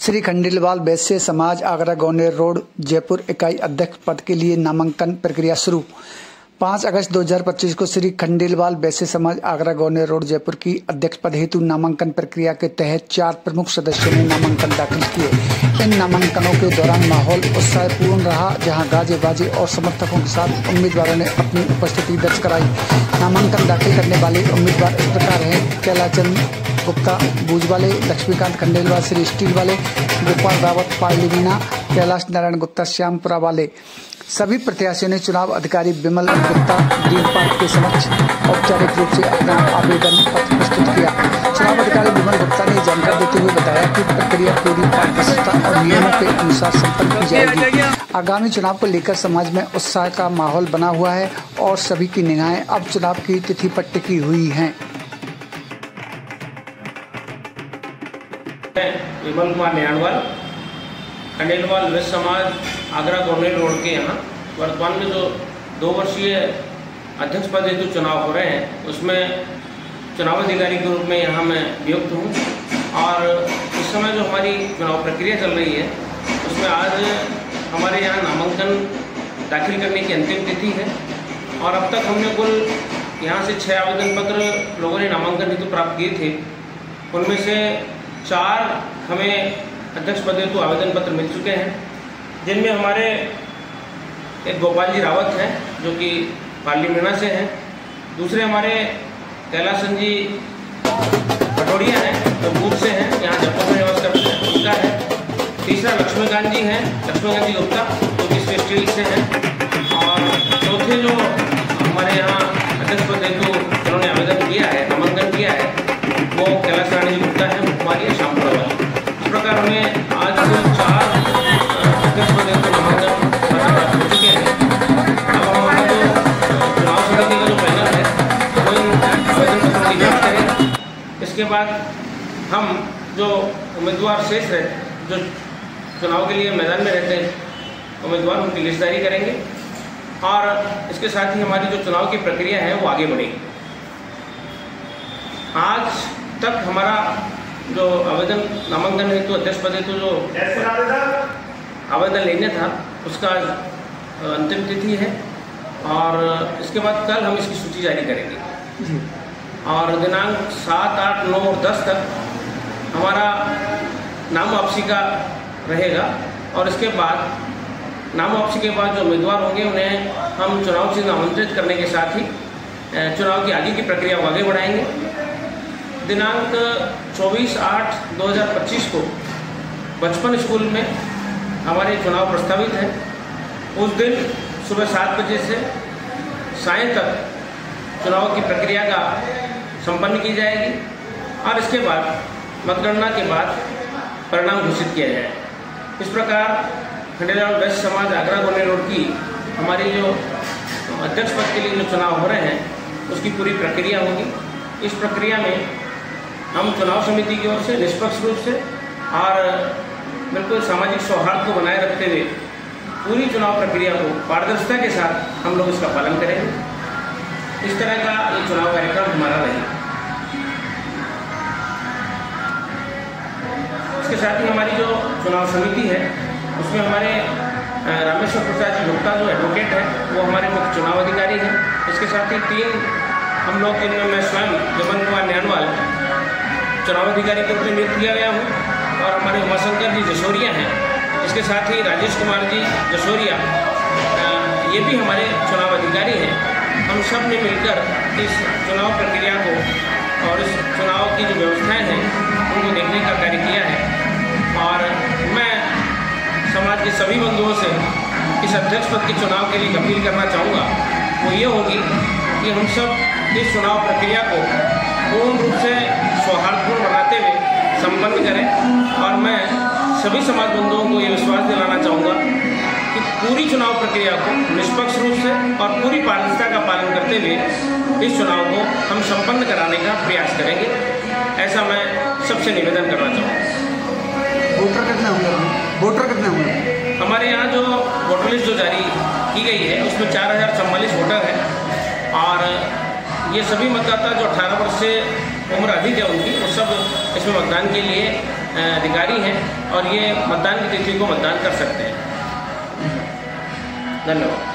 श्री खंडेलवाल वैश्य समाज आगरा गौनेर रोड जयपुर इकाई अध्यक्ष पद के लिए नामांकन प्रक्रिया शुरू। 5 अगस्त 2025 को श्री खंडेलवाल वैश्य समाज आगरा गौनेर रोड जयपुर की अध्यक्ष पद हेतु नामांकन प्रक्रिया के तहत 4 प्रमुख सदस्यों ने नामांकन दाखिल किए। इन नामांकनों के दौरान माहौल उत्साहपूर्ण रहा, जहां गाजे बाजे और समर्थकों के साथ उम्मीदवारों ने अपनी उपस्थिति दर्ज कराई। नामांकन दाखिल करने वाले उम्मीदवार इस प्रकार हैं: कैलाचंद गुप्ता बूज वाले, लक्ष्मीकांत खंडेलवाल श्री स्टील वाले, गोपाल रावत पार्ली मीना, कैलाश नारायण गुप्ता श्यामपुरा वाले। सभी प्रत्याशियों ने चुनाव अधिकारी विमल गुप्ता ग्रीन पार्क के समक्ष औपचारिक रूप से अपना आवेदन पत्र प्रस्तुत किया। चुनाव अधिकारी विमल गुप्ता ने जानकारी देते हुए बताया कि प्रक्रिया पूरी पारदर्शिता और नियमों के अनुसार संपन्न की जाएगी। आगामी चुनाव को लेकर समाज में उत्साह का माहौल बना हुआ है और सभी की निगाहें अब चुनाव की तिथि पर टिकी हुई हैं। विमल कुमार न्याणवाल खंडेलवाल वैश्य समाज आगरा गौनेर रोड के यहाँ वर्तमान में जो 2 वर्षीय अध्यक्ष पद हेतु चुनाव हो रहे हैं, उसमें चुनाव अधिकारी के रूप में यहाँ मैं नियुक्त हूँ। और इस समय जो हमारी चुनाव प्रक्रिया चल रही है, उसमें आज हमारे यहाँ नामांकन दाखिल करने की अंतिम तिथि है। और अब तक हमने कुल यहाँ से 6 आवेदन पत्र लोगों ने नामांकन हेतु प्राप्त किए थे। उनमें से 4 हमें अध्यक्ष पद हेतु आवेदन पत्र मिल चुके हैं, जिनमें हमारे एक गोपाल जी रावत हैं जो कि पार्ली मीना से हैं। दूसरे हमारे कैलाशन जी पटोड़िया हैं जो बूथ से हैं, यहाँ जयपुर में निवास करते हैं, उनका है। तीसरा लक्ष्मीकांत जी हैं, लक्ष्मीकांत जी गुप्ता जो कि स्टील से हैं। और चौथे जो हमारे यहाँ अध्यक्ष पद हेतु जिन्होंने आवेदन किया है, नामांकन किया है, वो कैलाश नारायण जी गुप्ता है, कुमारी श्यामपुरा वाली। इस प्रकार हमें आज कुल 4 अध्यक्ष पद हेतु नामांकन प्राप्त हो चुके हैं। अब हमारा जो चुनाव समिति का जो पैनल है वो इन आवेदन पत्रों की जांच करेगा। इसके बाद हम जो उम्मीदवार शेष रहे, जो चुनाव के लिए मैदान में रहते हैं उम्मीदवार, उनकी लिस्ट जारी करेंगे। और इसके साथ ही हमारी जो चुनाव की प्रक्रिया है वो आगे बढ़ेगी। आज तक हमारा जो आवेदन नामांकन हेतु अध्यक्ष पद हेतु जो आवेदन लेने था, उसका अंतिम तिथि है। और इसके बाद कल हम इसकी सूची जारी करेंगे। और दिनांक 7, 8, 9 और 10 तक हमारा नाम वापसी का रहेगा। और इसके बाद नाम वापसी के बाद जो उम्मीदवार होंगे उन्हें हम चुनाव चिन्ह आमंत्रित करने के साथ ही चुनाव की आगे की प्रक्रिया को आगे बढ़ाएंगे। दिनांक 24/8/2025 को बचपन स्कूल में हमारे चुनाव प्रस्तावित है। उस दिन सुबह 7 बजे से सायं तक चुनाव की प्रक्रिया का संपन्न की जाएगी। और इसके बाद मतगणना के बाद परिणाम घोषित किया जाएगा। इस प्रकार खंडेलवाल वैश्य समाज आगरा गौनेर रोड की हमारी जो अध्यक्ष पद के लिए जो चुनाव हो रहे हैं, उसकी पूरी प्रक्रिया होगी। इस प्रक्रिया में हम चुनाव समिति की ओर से निष्पक्ष रूप से और बिल्कुल सामाजिक सौहार्द को बनाए रखते हुए पूरी चुनाव प्रक्रिया को पारदर्शिता के साथ हम लोग इसका पालन करेंगे। इस तरह का ये चुनाव कार्यक्रम हमारा रहेगा। इसके साथ ही हमारी जो चुनाव समिति है, उसमें हमारे रामेश्वर प्रसाद जी गुप्ता जो एडवोकेट है, वो हमारे मुख्य चुनाव अधिकारी हैं। इसके साथ ही 3 हम लोग, जिनमें मैं स्वयं विमल कुमार न्याणवाल चुनाव अधिकारी के रूप में नियुक्त किया गया हूँ। और हमारे उमाशंकर जी जसोरिया हैं। इसके साथ ही राजेश कुमार जी जसोरिया, ये भी हमारे चुनाव अधिकारी हैं। हम सब ने मिलकर इस चुनाव प्रक्रिया को और इस चुनाव की जो व्यवस्थाएं हैं उनको देखने का कार्य किया है। और मैं समाज के सभी बंधुओं से इस अध्यक्ष पद के चुनाव के लिए अपील करना चाहूँगा, वो ये होगी कि हम सब इस चुनाव प्रक्रिया को पूर्ण रूप से सौहार्दपूर्ण बनाते हुए संपन्न करें। और मैं सभी समाज बंधुओं को ये विश्वास दिलाना चाहूँगा कि पूरी चुनाव प्रक्रिया को निष्पक्ष रूप से और पूरी पारदर्शिता का पालन करते हुए इस चुनाव को हम संपन्न कराने का प्रयास करेंगे। ऐसा मैं सबसे निवेदन करना चाहूँगा। वोटर कितने होंगे? हमारे यहाँ जो वोटर लिस्ट जो जारी की गई है, उसमें 4044 वोटर हैं। और ये सभी मतदाता जो 18 वर्ष से उम्र अधिक है उनकी, वो सब इसमें मतदान के लिए अधिकारी हैं और ये मतदान की तिथि को मतदान कर सकते हैं। धन्यवाद।